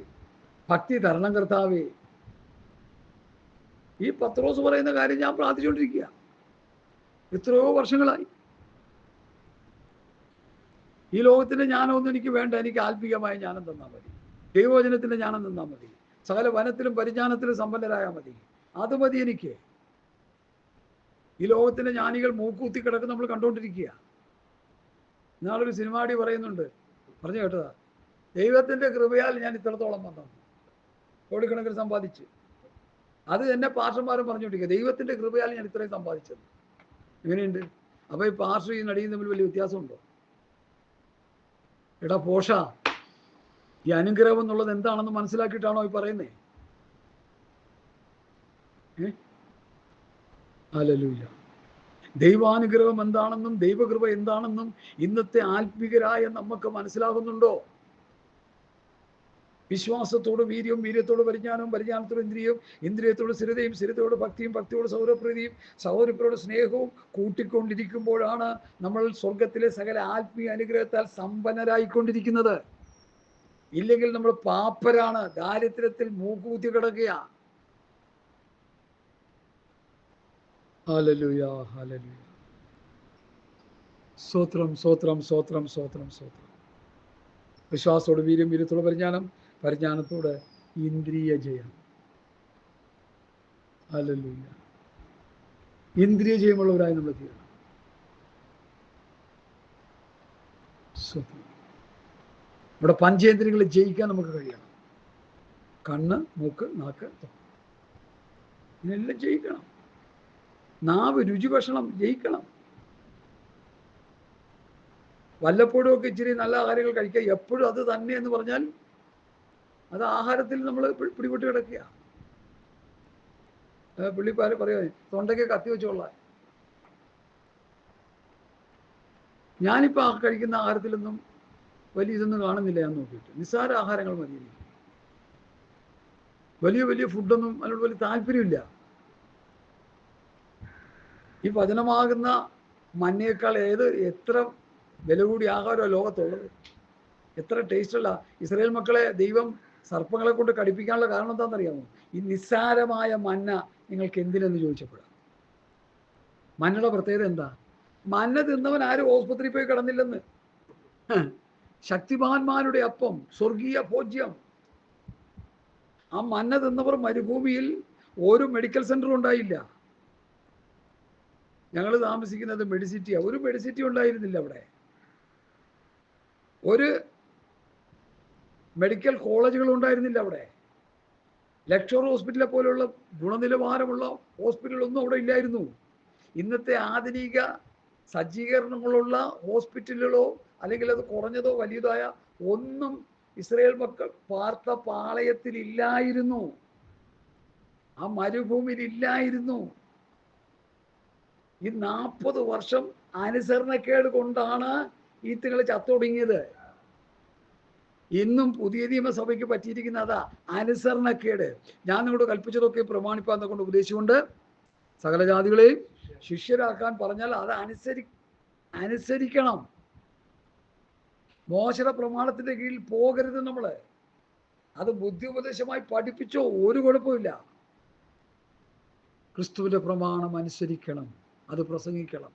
ഭക്തി തരണം കർത്താവേ. ഈ പത്രോസ് പറയുന്ന കാര്യം ഞാൻ പ്രാർത്ഥിച്ചുകൊണ്ടിരിക്കുക എത്രയോ വർഷങ്ങളായി. ഈ ലോകത്തിൻ്റെ ജ്ഞാനമൊന്നും എനിക്ക് വേണ്ട. എനിക്ക് ആത്മീയമായ ജ്ഞാനം തന്നാൽ മതി, ദൈവവചനത്തിൻ്റെ ജ്ഞാനം തന്നാൽ മതി, സകല വനത്തിലും പരിജ്ഞാനത്തിലും സമ്പന്നരായാൽ മതി. അത് മതി എനിക്ക്. ഈ ലോകത്തിൻ്റെ ജ്ഞാനികൾ മൂക്കൂത്തി കിടക്കുന്ന നമ്മൾ കണ്ടുകൊണ്ടിരിക്കുക. ഇന്നാളൊരു സിനിമാടി പറഞ്ഞു കേട്ടതാ, ദൈവത്തിൻ്റെ കൃപയാൽ ഞാൻ ഇത്രത്തോളം വന്നു, കോടിക്കണക്കിന് സമ്പാദിച്ച്. അത് എന്നെ പാസ്റ്റർമാരും പറഞ്ഞുകൊണ്ടിരിക്കുക, ദൈവത്തിൻ്റെ കൃപയാൽ ഞാൻ ഇത്രയും സമ്പാദിച്ചത്. എങ്ങനെയുണ്ട്? അപ്പോൾ ഈ പാസ്റ്റർ ഈ നടിയും തമ്മിൽ വലിയ വ്യത്യാസമുണ്ടോ? എടാ പോഷ, ഈ അനുഗ്രഹം എന്നുള്ളത് എന്താണെന്ന് മനസ്സിലാക്കിയിട്ടാണോ ഈ പറയുന്നേ? ഹല്ലേലൂയ. ദൈവാനുഗ്രഹം എന്താണെന്നും ദൈവകൃപ എന്താണെന്നും ഇന്നത്തെ ആത്മീകരായ നമുക്ക് മനസ്സിലാകുന്നുണ്ടോ? വിശ്വാസത്തോട് വീര്യവും, വീര്യത്തോട് പരിജ്ഞാനവും, പരിജ്ഞാനത്തോട് ഇന്ദ്രിയവും, ഇന്ദ്രിയത്തോട് സ്ഥിരതയും, സ്ഥിരതയോട് ഭക്തിയും, ഭക്തിയോട് സൗരപ്രീതിയും, സൗരപ്രിയോട് സ്നേഹവും കൂട്ടിക്കൊണ്ടിരിക്കുമ്പോഴാണ് നമ്മൾ സ്വർഗത്തിലെ സകല ആത്മീയ അനുഗ്രഹത്താൽ സമ്പന്നരായിക്കൊണ്ടിരിക്കുന്നത്. ഇല്ലെങ്കിൽ നമ്മൾ പാപ്പരാണ്, ദാരിദ്ര്യത്തിൽ മൂക്കുകുത്തി കിടക്കുക. Hallelujah, hallelujah. സ്തോത്രം, സ്തോത്രം, സ്തോത്രം, സ്തോത്രം, സ്തോത്രം. വിശ്വാസത്തോട് വീര്യം, വീര്യത്തോട് പരിജ്ഞാനം, പരിജ്ഞാനത്തോട് ഇന്ദ്രിയ ജയം. ഹല്ലേലൂയ. ഇന്ദ്രിയ ജയമുള്ളവരായി നമ്മൾ തീരണം. ഇവിടെ പഞ്ചേന്ദ്രിയങ്ങളെ ജയിക്കാൻ നമുക്ക് കഴിയണം. കണ്ണ്, മൂക്ക്, നാക്ക്. ഇതിനെല്ലാം ജയിക്കണം. നാവ് രുചി ഭക്ഷണം ജയിക്കണം. വല്ലപ്പോഴും ഒക്കെ ഇച്ചിരി നല്ല കാര്യങ്ങൾ കഴിക്കുക. എപ്പോഴും അത് തന്നെ എന്ന് പറഞ്ഞാൽ അത് ആഹാരത്തിൽ നമ്മൾ പിടിപെട്ട് കിടക്കുക. പുള്ളിപ്പാര് പറയുക തൊണ്ടയ്ക്ക് കത്തി വെച്ചോളാം. ഞാനിപ്പോൾ കഴിക്കുന്ന ആഹാരത്തിലൊന്നും വലിയ ഇതൊന്നും കാണുന്നില്ല. ഞാൻ നോക്കിയിട്ട് നിസ്സാര ആഹാരങ്ങൾ മതി. വലിയ വലിയ ഫുഡൊന്നും അതിനോട് വലിയ താല്പര്യമില്ല. ഈ വചനമാകുന്ന മഞ്ഞയേക്കാൾ എത്ര വില കൂടിയ ആഹാരമാണ് ലോകത്തുള്ളത്. എത്ര ടേസ്റ്റുള്ള. ഇസ്രായേൽ മക്കളെ ദൈവം സർപ്പങ്ങളെ കൊണ്ട് കടിപ്പിക്കാനുള്ള കാരണം എന്താണെന്നറിയാമോ? ഈ നിസ്സാരമായ മന്ന നിങ്ങൾക്ക് എന്തിനെന്ന് ചോദിച്ചപ്പോഴാണ്. മന്നയുടെ പ്രത്യേകത എന്താ? മന്ന തിന്നവൻ ആരും ആശുപത്രിയിൽ പോയി കിടന്നില്ലെന്ന്. ശക്തിമാന്മാരുടെ അപ്പം, സ്വർഗീയ ഭോജ്യം. ആ മന്ന തിന്നവർ മരുഭൂമിയിൽ ഒരു മെഡിക്കൽ സെന്ററും ഉണ്ടായില്ല. ഞങ്ങൾ താമസിക്കുന്നത് മെഡിസിറ്റിയാ. ഒരു മെഡിസിറ്റി ഉണ്ടായിരുന്നില്ല അവിടെ. ഒരു മെഡിക്കൽ കോളേജുകൾ ഉണ്ടായിരുന്നില്ല അവിടെ. ലക്ഷർ ഹോസ്പിറ്റലെ പോലെയുള്ള ഗുണനിലവാരമുള്ള ഹോസ്പിറ്റലൊന്നും അവിടെ ഇല്ലായിരുന്നു. ഇന്നത്തെ ആധുനിക സജ്ജീകരണങ്ങളുള്ള ഹോസ്പിറ്റലുകളോ അല്ലെങ്കിൽ അത് കുറഞ്ഞതോ വലിയതായ ഒന്നും ഇസ്രായേൽ മക്കൾ പാർത്ത പാളയത്തിൽ ഇല്ലായിരുന്നു. ആ മരുഭൂമിയിൽ ഇല്ലായിരുന്നു. ഈ 40 വർഷം അനുസരണക്കേട് കൊണ്ടാണ് ഈത്തുകൾ ചത്തൊടുങ്ങിയത്. ഇന്നും പുതിയ നിയമസഭയ്ക്ക് പറ്റിയിരിക്കുന്ന അതാ, അനുസരണക്കേട്. ഞാൻ നിങ്ങളോട് കൽപ്പിച്ചതൊക്കെ പ്രമാണിപ്പാന്നെ കൊണ്ട് ഉപദേശിച്ചുകൊണ്ട് സകല ജാതികളെയും ശിഷ്യരാക്കാൻ പറഞ്ഞാൽ അത് അനുസരിക്കണം. മോശയുടെ പ്രമാണത്തിന്റെ കീഴിൽ പോകരുത്. നമ്മള് അത് ബുദ്ധി ഉപദേശമായി പഠിപ്പിച്ചോ ഒരു കുഴപ്പമില്ല. ക്രിസ്തുവിന്റെ പ്രമാണം അനുസരിക്കണം, അത് പ്രസംഗിക്കണം.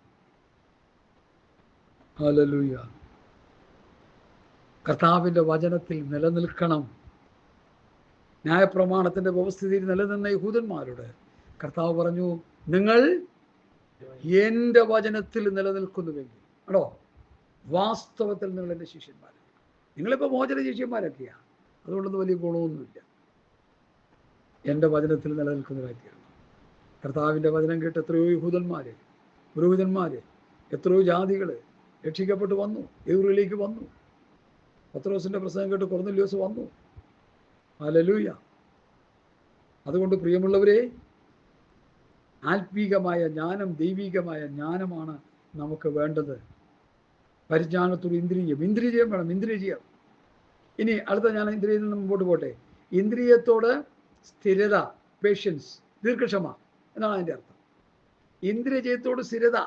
ഹല്ലേലൂയ. കർത്താവിന്റെ വചനത്തിൽ നിലനിൽക്കണം. ന്യായപ്രമാണത്തിന്റെ വ്യവസ്ഥിതിയിൽ നിലനിന്ന യഹൂദന്മാരോട് കർത്താവ് പറഞ്ഞു, നിങ്ങൾ എൻ്റെ വചനത്തിൽ നിലനിൽക്കുന്നുവെങ്കിൽ ആണോ വാസ്തവത്തിൽ നിങ്ങൾ എൻ്റെ ശിഷ്യന്മാരാണ്. നിങ്ങളിപ്പോൾ മോചന ശിഷ്യന്മാരൊക്കെയാ, അതുകൊണ്ടൊന്നും വലിയ ഗുണമൊന്നുമില്ല. എൻ്റെ വചനത്തിൽ നിലനിൽക്കുന്നവരായിരിക്കണം. കർത്താവിൻ്റെ വചനം കേട്ട് എത്രയോ യഹൂദന്മാര്, പുരോഹിതന്മാര്, എത്രയോ ജാതികൾ രക്ഷിക്കപ്പെട്ട് വന്നു, യെരൂശലേമിലേക്ക് വന്നു. പത്രോസിന്റെ പ്രസംഗം കേട്ട് കൊർന്നല്യോസ് വന്നു. ഹല്ലേലൂയ. അതുകൊണ്ട് പ്രിയമുള്ളവരെ, ആത്മീകമായ ജ്ഞാനം, ദൈവികമായ ജ്ഞാനമാണ് നമുക്ക് വേണ്ടത്. പരിജ്ഞാനത്തോട് ഇന്ദ്രിയം വേണം. ഇന്ദ്രിയം. ഇനി അടുത്ത ഞാൻ ഇന്ദ്രിയത്തിൽ നിന്ന് മുമ്പോട്ട് പോട്ടെ. ഇന്ദ്രിയത്തോട് സ്ഥിരത, പേഷ്യൻസ്, ദീർഘക്ഷമ എന്നാണ് അതിൻ്റെ അർത്ഥം. ഇന്ദ്രിയജയത്തോട് സ്ഥിരത.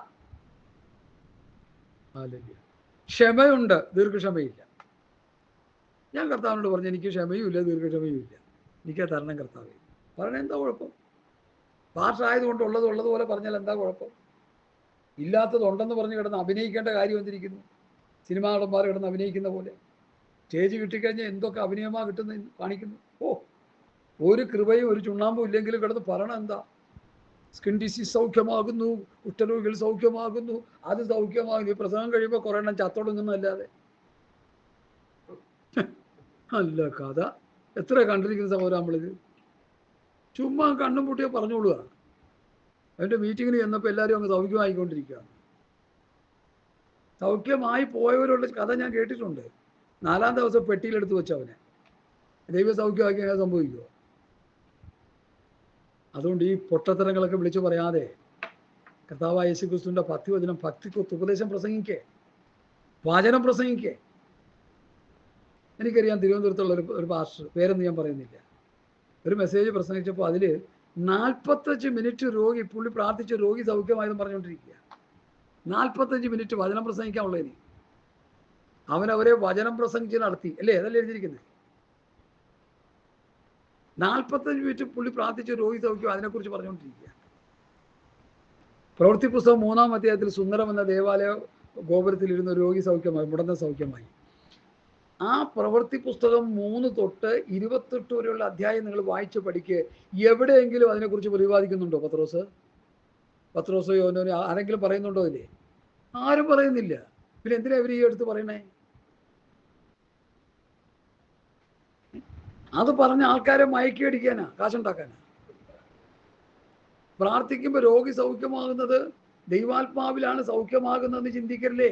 ക്ഷമയുണ്ട്, ദീർഘക്ഷമയില്ല. ഞാൻ കർത്താവിനോട് പറഞ്ഞു, എനിക്ക് ക്ഷമയും ഇല്ല ദീർഘക്ഷമയും ഇല്ല, എനിക്ക് തരണം കർത്താവേ. പറഞ്ഞ എന്താ കുഴപ്പം? ഭാഷായതുകൊണ്ട് ഉള്ളതുപോലെ പറഞ്ഞാൽ എന്താ കുഴപ്പം? ഇല്ലാത്തതുണ്ടെന്ന് പറഞ്ഞ് കിടന്ന് അഭിനയിക്കേണ്ട കാര്യം വന്നിരിക്കുന്നു. സിനിമാ നടന്മാർ കിടന്ന് അഭിനയിക്കുന്ന പോലെ സ്റ്റേജ് കിട്ടിക്കഴിഞ്ഞാൽ എന്തൊക്കെ അഭിനയമാണ് കിട്ടുന്ന കാണിക്കുന്നു. ഒരു കൃപയും ഒരു ചുണ്ണാമ്പും ഇല്ലെങ്കിലും കിടന്ന് പറയണം എന്താ? സ്കിൻ ഡിസീസ് സൗഖ്യമാകുന്നു, കുഷ്ഠരോഗികൾ സൗഖ്യമാകുന്നു, അത് സൗഖ്യമാകുന്നു. ഈ പ്രസംഗം കഴിയുമ്പോൾ കുറേ എണ്ണം ചത്തൊടുങ്ങുന്നല്ലാതെ അല്ല കഥ. എത്ര കണ്ടിരിക്കുന്ന സഹോദരൻ നമ്മളിത്. ചുമ്മാ കണ്ണും പൂട്ടിയോ പറഞ്ഞോളുക. അതിൻ്റെ മീറ്റിങ്ങിന് ചെന്നപ്പോൾ എല്ലാവരും അങ്ങ് സൗഖ്യമായിക്കൊണ്ടിരിക്കുകയാണ്. സൗഖ്യമായി പോയവരുള്ള കഥ ഞാൻ കേട്ടിട്ടുണ്ട്. 4-ാം ദിവസം പെട്ടിയിലെടുത്ത് വെച്ചവനെ ദൈവ സൗഖ്യമാക്കി അങ്ങനെ സംഭവിക്കുമോ? അതുകൊണ്ട് ഈ പൊട്ടത്തരങ്ങളൊക്കെ വിളിച്ചു പറയാതെ കർത്താവായ യേശുക്രിസ്തുവിൻ്റെ ഭക്തിവചനം, ഭക്തിക്കൊത്ത് ഉപദേശം പ്രസംഗിക്കേ, വചനം പ്രസംഗിക്കേ. എനിക്കറിയാം, തിരുവനന്തപുരത്തുള്ള ഒരു പാസ്റ്റർ, പേരൊന്നും ഞാൻ പറയുന്നില്ല, ഒരു മെസ്സേജ് പ്രസംഗിച്ചപ്പോൾ അതിൽ 45 മിനിറ്റ് പുള്ളി പ്രാർത്ഥിച്ച് രോഗി സൗഖ്യമായെന്ന് പറഞ്ഞുകൊണ്ടിരിക്കുക. 45 മിനിറ്റ് വചനം പ്രസംഗിക്കാനുള്ളതിന് അവരെ വചനം പ്രസംഗിച്ച് നടത്തി അല്ലേ? അതല്ലേ എഴുതിയിരിക്കുന്നത്. 45 മിനിറ്റ് പുള്ളി പ്രാർത്ഥിച്ച് രോഗി സൗഖ്യം അതിനെക്കുറിച്ച് പറഞ്ഞുകൊണ്ടിരിക്കുക. പ്രവൃത്തി പുസ്തകം 3-ാം അധ്യായത്തിൽ സുന്ദരം എന്ന ദേവാലയ ഗോപുരത്തിൽ ഇരുന്ന രോഗി സൗഖ്യമായി, മുടന്ന സൗഖ്യമായി. ആ പ്രവൃത്തി പുസ്തകം 3 തൊട്ട് 28 വരെയുള്ള അധ്യായം നിങ്ങൾ വായിച്ച് പഠിക്കുക. എവിടെയെങ്കിലും അതിനെക്കുറിച്ച് പ്രതിപാദിക്കുന്നുണ്ടോ? പത്രോസോ യോഹന്നാനോ ആരെങ്കിലും പറയുന്നുണ്ടോ? അതില്ലേ? ആരും പറയുന്നില്ല. പിന്നെ എന്തിനാ ഇവർ ഈ എടുത്ത് പറയണേ? അത് പറഞ്ഞ ആൾക്കാരെ മയക്കി അടിക്കാനാ, കാശുണ്ടാക്കാനാ. പ്രാർത്ഥിക്കുമ്പോൾ രോഗി സൗഖ്യമാകുന്നത് ദൈവാത്മാവിലാണ് സൗഖ്യമാകുന്നതെന്ന് ചിന്തിക്കരുതേ.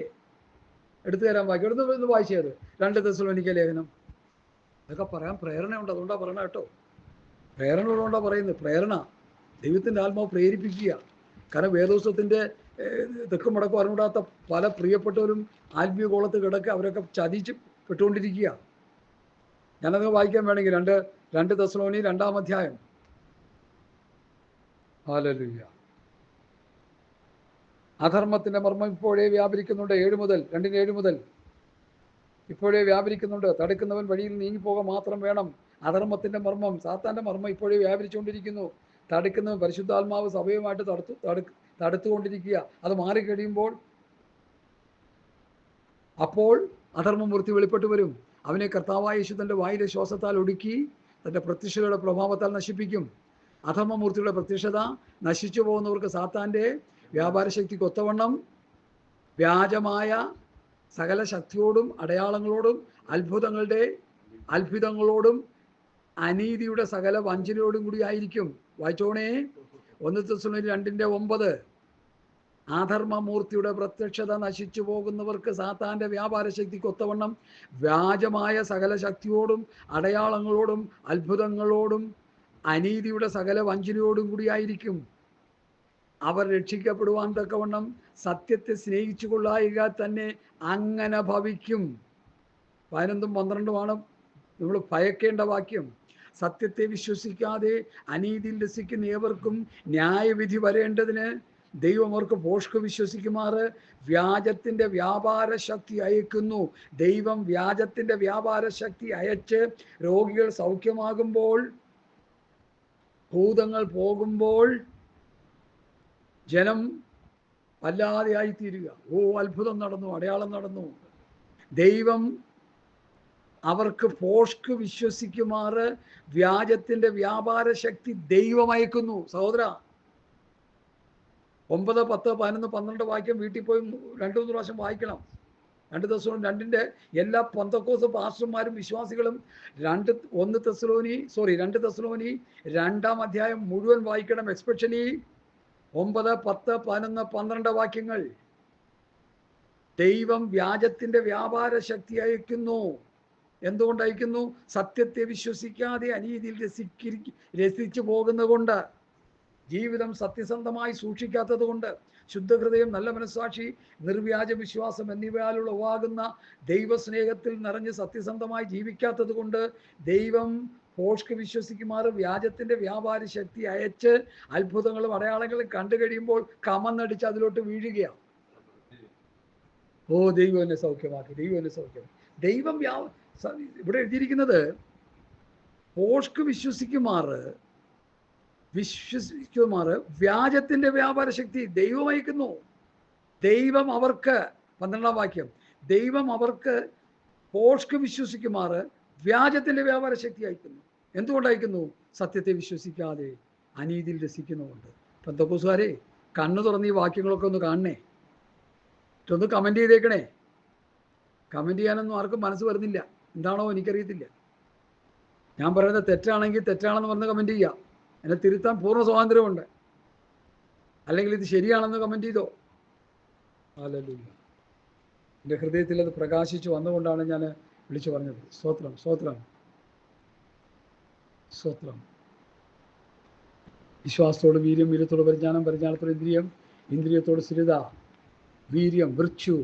എടുത്തു തരാൻ വായിക്കും. എടുത്ത് വായിച്ചത് 2 തെസ്സലോനിക്ക ലേഖനം. അതൊക്കെ പറയാൻ പ്രേരണയുണ്ട്, അതുകൊണ്ടാണ് പറയണ കേട്ടോ. പ്രേരണ ഉള്ളതുകൊണ്ടാണ് പറയുന്നത്. പ്രേരണ ദൈവത്തിൻ്റെ ആത്മാവ് പ്രേരിപ്പിക്കുക. കാരണം വേദോത്സവത്തിൻ്റെ തെക്കും വടക്കും അറിഞ്ഞൂടാത്ത പല പ്രിയപ്പെട്ടവരും ആത്മീയ കോളത്ത് കിടക്കുക, അവരൊക്കെ ചതിച്ച് പെട്ടുകൊണ്ടിരിക്കുക. ഞാനത് വായിക്കാൻ വേണമെങ്കിൽ 2 തെസ്സലോനി 2-ാം അധ്യായം. ഹല്ലേലൂയ. അധർമ്മത്തിൻ്റെ മർമ്മം ഇപ്പോഴേ വ്യാപരിക്കുന്നുണ്ട്. 7 മുതൽ ഇപ്പോഴേ വ്യാപരിക്കുന്നുണ്ട്. തടുക്കുന്നവൻ വഴിയിൽ നീങ്ങിപ്പോകാൻ മാത്രം വേണം. അധർമ്മത്തിൻ്റെ മർമ്മം, സാത്താൻ്റെ മർമ്മം ഇപ്പോഴേ വ്യാപരിച്ചുകൊണ്ടിരിക്കുന്നു. തടുക്കുന്നവൻ പരിശുദ്ധാത്മാവ് സഭയുമായിട്ട് തടുത്തുകൊണ്ടിരിക്കുക. അത് മാറിക്കഴിയുമ്പോൾ അപ്പോൾ അധർമ്മമൂർത്തി വെളിപ്പെട്ട് വരും. അവനെ കർത്താവായ യേശു തൻ്റെ വായിലെ ശ്വാസത്താൽ ഒടുക്കി തൻ്റെ പ്രത്യക്ഷതയുടെ പ്രഭാവത്താൽ നശിപ്പിക്കും. അധർമ്മമൂർത്തിയുടെ പ്രത്യക്ഷത നശിച്ചു പോകുന്നവർക്ക് സാത്താൻ്റെ വ്യാപാര ശക്തിക്ക് ഒത്തവണ്ണം വ്യാജമായ സകല ശക്തിയോടും അടയാളങ്ങളോടും അത്ഭുതങ്ങളോടും അനീതിയുടെ സകല വഞ്ചനയോടും കൂടി ആയിരിക്കും. വായിച്ചോണേ. 1 തെസ്സലോനി 2:9. അധർമ്മമൂർത്തിയുടെ പ്രത്യക്ഷത നശിച്ചു പോകുന്നവർക്ക് സാത്താൻ്റെ വ്യാപാര ശക്തിക്ക് ഒത്തവണ്ണം വ്യാജമായ സകല ശക്തിയോടും അടയാളങ്ങളോടും അത്ഭുതങ്ങളോടും അനീതിയുടെ സകല വഞ്ചനയോടും കൂടി ആയിരിക്കും. അവർ രക്ഷിക്കപ്പെടുവാൻ തക്കവണ്ണം സത്യത്തെ സ്നേഹിച്ചു കൊള്ളായിക തന്നെ അങ്ങനെ ഭവിക്കും. 11ഉം 12ഉമാണ് നമ്മൾ ഭയക്കേണ്ട വാക്യം. സത്യത്തെ വിശ്വസിക്കാതെ അനീതിയിൽ രസിക്കുന്ന ഏവർക്കും ന്യായവിധി വരേണ്ടതിന് ദൈവം അവർക്ക് ഭോഷ്ക് വിശ്വസിക്കുമാറ് വ്യാജത്തിൻ്റെ വ്യാപാര ശക്തി അയക്കുന്നു. ദൈവം വ്യാജത്തിൻ്റെ വ്യാപാര ശക്തി അയച്ച് രോഗികൾ സൗഖ്യമാകുമ്പോൾ, ഭൂതങ്ങൾ പോകുമ്പോൾ ജനം വല്ലാതെ ആയിത്തീരുക. ഓ, അത്ഭുതം നടന്നു, അടയാളം നടന്നു. ദൈവം അവർക്ക് ഭോഷ്ക് വിശ്വസിക്കുമാറ് വ്യാജത്തിൻ്റെ വ്യാപാര ശക്തി ദൈവം അയക്കുന്നു. സഹോദര, 9, 10, 11, 12 വാക്യം വീട്ടിൽ പോയി 2-3 പ്രാവശ്യം വായിക്കണം. 2 തെസ്സലോനി എല്ലാ പെന്തക്കോസ്ത് പാസ്റ്റർമാരും വിശ്വാസികളും 2 തെസ്സലോനി 2-ാം അധ്യായം മുഴുവൻ വായിക്കണം. എസ്പെഷ്യലി 9, 10, 11, 12 വാക്യങ്ങൾ. ദൈവം വ്യാജത്തിൻ്റെ വ്യാപാര ശക്തി അയക്കുന്നു. എന്തുകൊണ്ട് അയക്കുന്നു? സത്യത്തെ വിശ്വസിക്കാതെ അനീതിയിൽ രസിച്ചു പോകുന്നത് കൊണ്ട്, ജീവിതം സത്യസന്ധമായി സൂക്ഷിക്കാത്തത് കൊണ്ട്, ശുദ്ധഹൃദയം, നല്ല മനസ്സാക്ഷി, നിർവ്യാജ വിശ്വാസം എന്നിവയാലുള്ള ഉളവാകുന്ന ദൈവസ്നേഹത്തിൽ നിറഞ്ഞ് സത്യസന്ധമായി ജീവിക്കാത്തത് കൊണ്ട് ദൈവം ഭോഷ്ക് വിശ്വസിക്കുമാറ് വ്യാജത്തിൻ്റെ വ്യാപാര ശക്തി അയച്ച് അത്ഭുതങ്ങളും അടയാളങ്ങളും കണ്ടു കഴിയുമ്പോൾ കമന്നടിച്ച് അതിലോട്ട് വീഴുകയാണ്. ഓ, ദൈവം എന്നെ സൗഖ്യമാക്കി, ദൈവം എന്നെ സൗഖ്യമാക്കി. ദൈവം ഇവിടെ എഴുതിയിരിക്കുന്നത് ഭോഷ്ക് വിശ്വസിക്കുമാറ് വ്യാജത്തിൻ്റെ വ്യാപാര ശക്തി ദൈവം അയക്കുന്നു. ദൈവം അവർക്ക് 12-ാം വാക്യം, ദൈവം അവർക്ക് ഭോഷ്ക് വിശ്വസിക്കുമാറ് വ്യാജത്തിൻ്റെ വ്യാപാര ശക്തി അയക്കുന്നു. എന്തുകൊണ്ട് അയക്കുന്നു? സത്യത്തെ വിശ്വസിക്കാതെ അനീതിയിൽ രസിക്കുന്നതുകൊണ്ട്. പെന്തക്കോസ്തുകാരെ, കണ്ണു തുറന്ന് ഈ വാക്യങ്ങളൊക്കെ ഒന്ന് കാണണേ, ഒന്ന് കമൻറ്റ് ചെയ്തേക്കണേ. കമൻറ്റ് ചെയ്യാനൊന്നും ആർക്കും മനസ്സ് വരുന്നില്ല. എന്താണോ എനിക്കറിയത്തില്ല. ഞാൻ പറയുന്നത് തെറ്റാണെങ്കിൽ തെറ്റാണെന്ന് പറഞ്ഞ് കമൻറ്റ് ചെയ്യാം. എന്നെ തിരുത്താൻ പൂർണ്ണ സ്വാതന്ത്ര്യമുണ്ട്. അല്ലെങ്കിൽ ഇത് ശരിയാണെന്ന് കമൻറ്റ് ചെയ്തോ. ഹല്ലേലൂയ. എൻ്റെ ഹൃദയത്തിൽ അത് പ്രകാശിച്ചു വന്നുകൊണ്ടാണ് ഞാൻ വിളിച്ചു പറഞ്ഞത്. സ്തോത്രം, സ്തോത്രം, സ്തോത്രം. വിശ്വാസത്തോട് വീര്യം, വീര്യത്തോട് പരിജ്ഞാനം, പരിജ്ഞാനത്തോട് ഇന്ദ്രിയം, ഇന്ദ്രിയത്തോട് സ്ഥിരത, വീര്യം, virtue,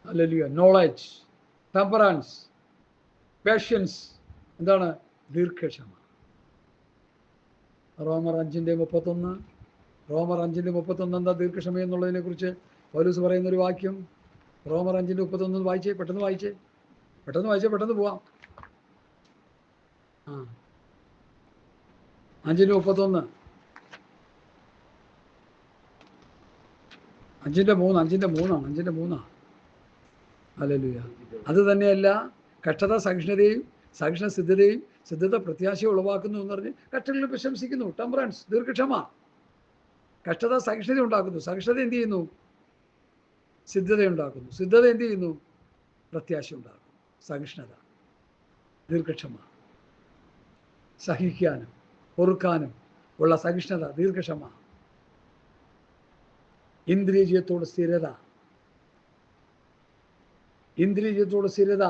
hallelujah, knowledge, temperance, patience. എന്താണ്? ദീർഘക്ഷമ. റോമർ 5:31 എന്താ ദീർഘക്ഷമ എന്നുള്ളതിനെ കുറിച്ച് പൗലോസ് പറയുന്നൊരു വാക്യം. റോമർ 5:31 വായിച്ചേ, പെട്ടെന്ന് വായിച്ചേ, പെട്ടെന്ന് പോവാം. 5:31 5:3 ഹല്ലേലൂയ. അത് തന്നെയല്ല, കഷ്ടത സഹിഷ്ണുതയും, സഹിഷ്ണു സിദ്ധതയും, സിദ്ധത പ്രത്യാശയും ഉളവാക്കുന്നു എന്ന് പറഞ്ഞ് കഷ്ടങ്ങളിൽ പ്രശംസിക്കുന്നു. ടെമ്പറൻസ്, ദീർഘക്ഷമ. കഷ്ടത സഹിഷ്ണുത ഉണ്ടാക്കുന്നു. സഹിഷ്ണുത എന്ത് ചെയ്യുന്നു? സിദ്ധത ഉണ്ടാക്കുന്നു. സിദ്ധത എന്ത് ചെയ്യുന്നു? പ്രത്യാശ ഉണ്ടാക്കുന്നു. സഹിഷ്ണുത, ദീർഘക്ഷമ, സഹിക്കാനും പൊറുക്കാനും ഉള്ള സഹിഷ്ണുത, ദീർഘക്ഷമ, ഇന്ദ്രിയജയത്തോട് സ്ഥിരത, ഇന്ദ്രിയജയത്തോട് സ്ഥിരത.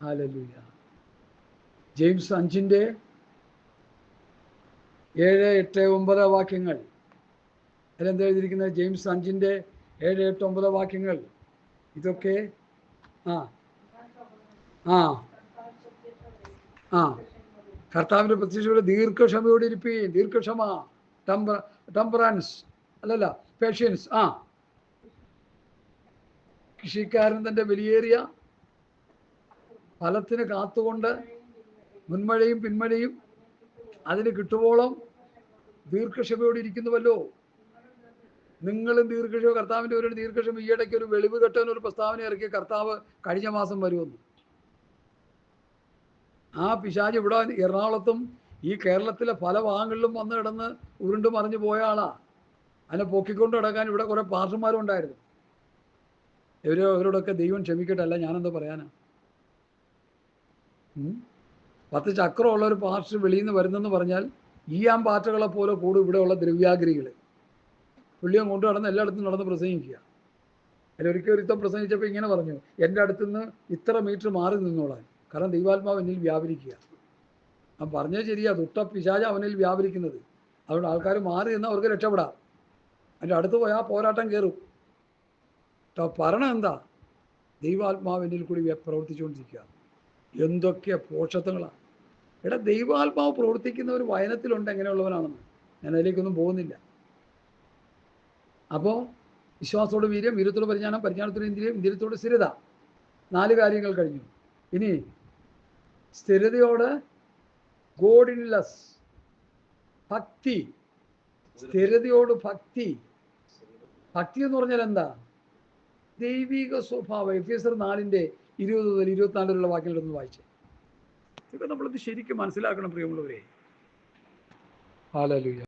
ഹല്ലേലൂയ. ജെയിംസ് 5:7, 8, 9 വാക്യങ്ങൾ. അതിലെന്താ എഴുതിയിരിക്കുന്നത്? ജെയിംസ് 5:7, 8, 9 വാക്യങ്ങൾ. ഇതൊക്കെ ആ ആ ആ കർത്താവിൻ്റെ പ്രത്യക്ഷയുടെ ദീർഘക്ഷമയോടെ ഇരിപ്പീൻ. ദീർഘക്ഷമ, ടെമ്പറൻസ് അല്ലല്ല, പേഷ്യൻസ്. കൃഷിക്കാരൻ തൻ്റെ വിലയേറിയ ഫലത്തിന് കാത്തുകൊണ്ട് മുൻമഴയും പിന്മഴയും അതിന് കിട്ടുവോളം ദീർഘക്ഷമയോടെ ഇരിക്കുന്നുവല്ലോ. നിങ്ങളും ദീർഘക്ഷമ. കർത്താവിൻ്റെ ഒരു ദീർഘക്ഷമ. ഈയിടയ്ക്ക് ഒരു വെളിവ് കെട്ടാൻ ഒരു പ്രസ്താവന ഇറക്കിയ കർത്താവ് കഴിഞ്ഞ മാസം വരുമെന്ന്. ആ പിശാച് ഇവിടെ എറണാകുളത്തും ഈ കേരളത്തിലെ പല ഭാഗങ്ങളിലും വന്ന് കിടന്ന് ഉരുണ്ട് മറിഞ്ഞു പോയ ആളാ. അതിനെ പൊക്കിക്കൊണ്ട് കിടക്കാൻ ഇവിടെ കുറേ പാർഷന്മാരും ഉണ്ടായിരുന്നു. ഇവരോടൊക്കെ ദൈവം ക്ഷമിക്കട്ടെ, അല്ല ഞാനെന്താ പറയാനാ. 10 ചക്രമുള്ള ഒരു പാർഷ് വെളിയിൽ നിന്ന് വരുന്നെന്ന് പറഞ്ഞാൽ പാറ്റകളെ പോലെ കൂടും ഇവിടെയുള്ള ദ്രവ്യാഗ്രഹികൾ. പുള്ളിയും കൊണ്ട് നടന്ന് എല്ലായിടത്തും നടന്ന് പ്രസംഗിക്കുക. അതിലൊരിക്കൽ ഒരുത്തം പ്രസംഗിച്ചപ്പോൾ ഇങ്ങനെ പറഞ്ഞു, എൻ്റെ അടുത്തുനിന്ന് ഇത്ര മീറ്റർ മാറി നിന്നോളാൻ, കാരണം ദൈവാത്മാവ് എന്നിൽ വ്യാപരിക്കുക. അവൻ പറഞ്ഞത് ശരിയാ, ദുഷ്ട പിശാച അവനിൽ വ്യാപരിക്കുന്നത്. അതുകൊണ്ട് ആൾക്കാർ മാറി നിന്നാൽ അവർക്ക് രക്ഷപ്പെടാം. അതിൻ്റെ അടുത്ത് പോയാൽ ആ പോരാട്ടം കയറും. പറയണ എന്താ? ദൈവാത്മാവ് എന്നിൽ കൂടി പ്രവർത്തിച്ചുകൊണ്ടിരിക്കുക. എന്തൊക്കെ പോഷത്വങ്ങളാണ്. ദൈവാത്മാവ് പ്രവർത്തിക്കുന്ന ഒരു വയനത്തിലുണ്ട് എങ്ങനെയുള്ളവനാണെന്ന്. ഞാൻ അതിലേക്കൊന്നും പോകുന്നില്ല. അപ്പോൾ വിശ്വാസത്തോട് വീര്യം, വീര്യത്തോട് പരിജ്ഞാനം, പരിജ്ഞാനത്തോട് ഇന്ദ്രിയം, ഇന്ദ്രിയത്തോട് സ്ഥിരത. 4 കാര്യങ്ങൾ കഴിഞ്ഞു. ഇനി സ്ഥിരതയോട് ഗോഡിൻലെസ് ഭക്തി. സ്ഥിരതയോട് ഭക്തി. ഭക്തി എന്ന് പറഞ്ഞാൽ എന്താ? ദൈവിക സ്വഭാവം. എഫേസ്യർ 4:20 മുതൽ 24 വാക്യങ്ങളൊന്ന് വായിച്ചേ. ഇതൊക്കെ നമ്മളിത് ശരിക്കും മനസ്സിലാക്കണം പ്രിയമുള്ളവരെ. ഹല്ലേലൂയ.